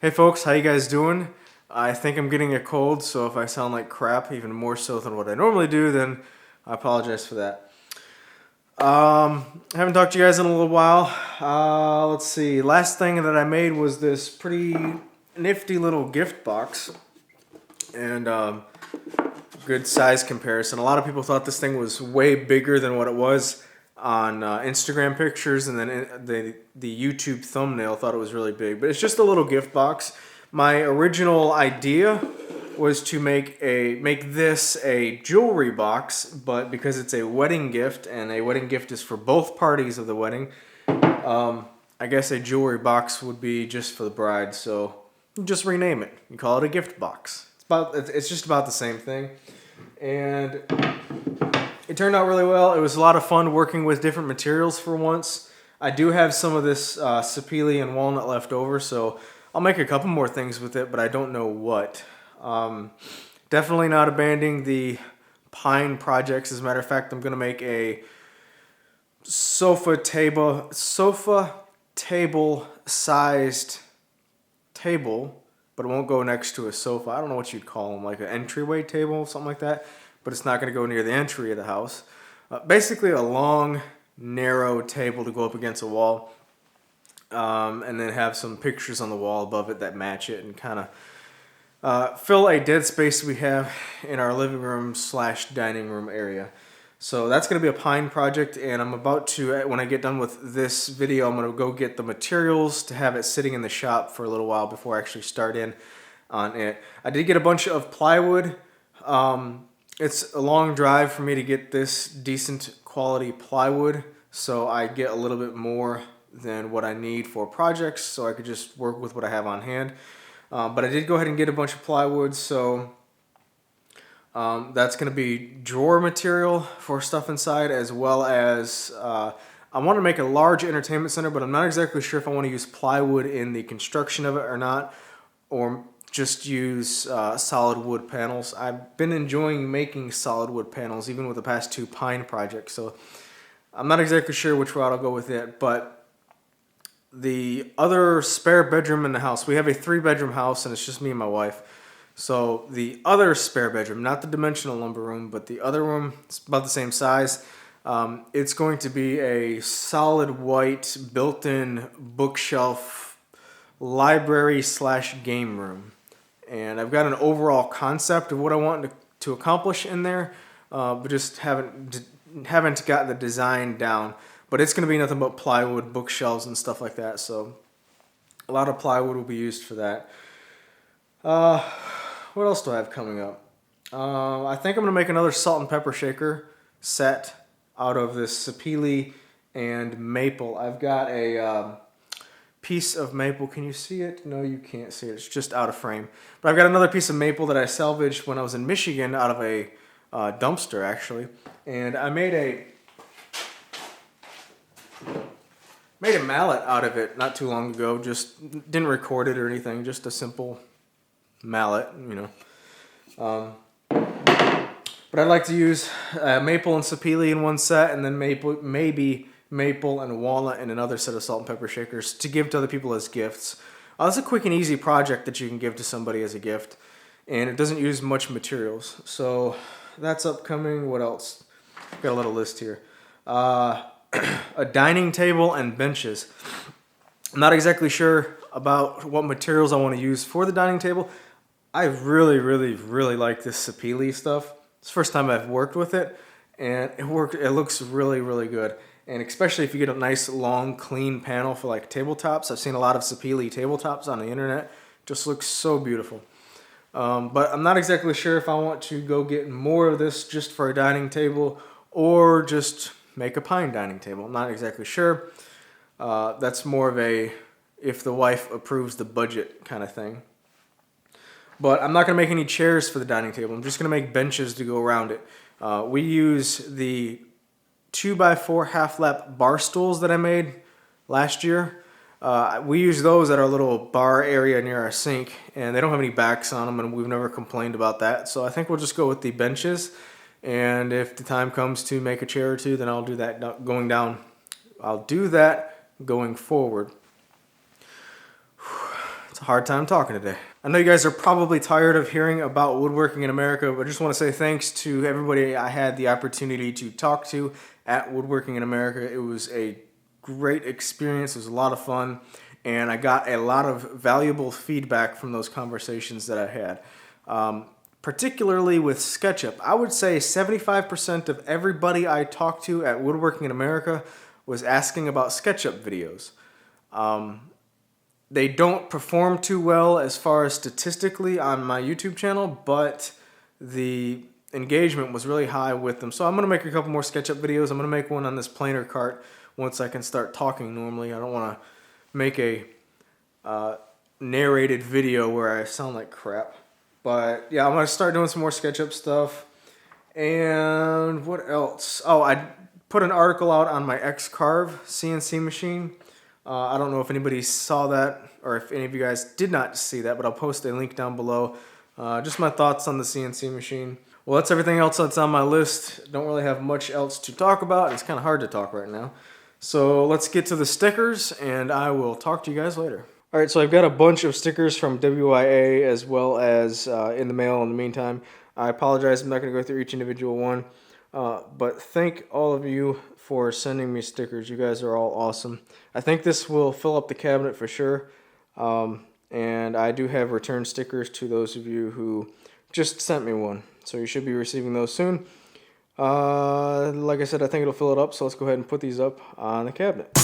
Hey folks, how you guys doing? I think I'm getting a cold, so if I sound like crap, even more so than what I normally do, then I apologize for that. I haven't talked to you guys in a little while. Let's see. Last thing that I made was this pretty nifty little gift box, and good size comparison. A lot of people thought this thing was way bigger than what it was on Instagram pictures, and then the YouTube thumbnail thought it was really big. But it's just a little gift box. My original idea was to make this a jewelry box, but because it's a wedding gift and a wedding gift is for both parties of the wedding, I guess a jewelry box would be just for the bride. So you just rename it. You call it a gift box. It's just about the same thing, and it turned out really well. It was a lot of fun working with different materials for once. I do have some of this sapele and walnut left over, so I'll make a couple more things with it, but I don't know what. Definitely not abandoning the pine projects. As a matter of fact, I'm going to make a sofa table sized table, but it won't go next to a sofa. I don't know what you'd call them, like an entryway table, something like that. But it's not going to go near the entry of the house. Basically, a long, narrow table to go up against a wall, and then have some pictures on the wall above it that match it, and kind of fill a dead space we have in our living room / dining room area. So that's going to be a pine project, and I'm about to, when I get done with this video, I'm going to go get the materials to have it sitting in the shop for a little while before I actually start in on it. I did get a bunch of plywood. It's a long drive for me to get this decent quality plywood, so I get a little bit more than what I need for projects, so I could just work with what I have on hand. But I did go ahead and get a bunch of plywood, so that's going to be drawer material for stuff inside, as well as I want to make a large entertainment center, but I'm not exactly sure if I want to use plywood in the construction of it or not, or just use solid wood panels. I've been enjoying making solid wood panels, even with the past 2 pine projects, so I'm not exactly sure which route I'll go with it. But the other spare bedroom in the house, we have a 3-bedroom house, and it's just me and my wife. So the other spare bedroom, not the dimensional lumber room, but the other room, it's about the same size. It's going to be a solid white built-in bookshelf library / game room. And I've got an overall concept of what I want to accomplish in there, but just haven't got the design down. But it's going to be nothing but plywood, bookshelves, and stuff like that. So a lot of plywood will be used for that. What else do I have coming up? I think I'm going to make another salt and pepper shaker set out of this sapele and maple. I've got a piece of maple. Can you see it? No, you can't see it. It's just out of frame. But I've got another piece of maple that I salvaged when I was in Michigan out of a dumpster, actually. And I made a mallet out of it not too long ago. Just didn't record it or anything. Just a simple mallet, But I'd like to use maple and sapele in one set, and then maybe maple and walnut in another set of salt and pepper shakers to give to other people as gifts. It's a quick and easy project that you can give to somebody as a gift, and it doesn't use much materials. So that's upcoming. What else? Got a little list here. A dining table and benches. I'm not exactly sure about what materials I want to use for the dining table. I really, really, really like this sapele stuff. It's the first time I've worked with it, and it looks really, really good. And especially if you get a nice, long, clean panel for like tabletops. I've seen a lot of sapele tabletops on the internet. It just looks so beautiful. But I'm not exactly sure if I want to go get more of this just for a dining table or just make a pine dining table. I'm not exactly sure. That's more of a if the wife approves the budget kind of thing. But I'm not going to make any chairs for the dining table. I'm just going to make benches to go around it. We use the 2x4 half-lap bar stools that I made last year. We use those at our little bar area near our sink, and they don't have any backs on them, and we've never complained about that. So I think we'll just go with the benches, and if the time comes to make a chair or two, then I'll do that going down. I'll do that going forward. It's a hard time talking today. I know you guys are probably tired of hearing about woodworking in America, but I just want to say thanks to everybody I had the opportunity to talk to at Woodworking in America. It was a great experience. It was a lot of fun, and I got a lot of valuable feedback from those conversations that I had. Particularly with SketchUp. I would say 75% of everybody I talked to at Woodworking in America was asking about SketchUp videos. They don't perform too well as far as statistically on my YouTube channel, but the engagement was really high with them. So I'm going to make a couple more SketchUp videos. I'm going to make one on this planer cart once I can start talking normally. I don't want to make a narrated video where I sound like crap. But yeah, I'm going to start doing some more SketchUp stuff. And what else? Oh, I put an article out on my X-Carve CNC machine. I don't know if anybody saw that or if any of you guys did not see that, but I'll post a link down below. Just my thoughts on the CNC machine. Well, that's everything else that's on my list. Don't really have much else to talk about. It's kind of hard to talk right now. So let's get to the stickers, and I will talk to you guys later. All right, so I've got a bunch of stickers from WIA as well as in the mail in the meantime. I apologize, I'm not going to go through each individual one. But thank all of you for sending me stickers. You guys are all awesome. I think this will fill up the cabinet for sure. And I do have return stickers to those of you who just sent me one. So you should be receiving those soon. Like I said, I think it'll fill it up. So let's go ahead and put these up on the cabinet.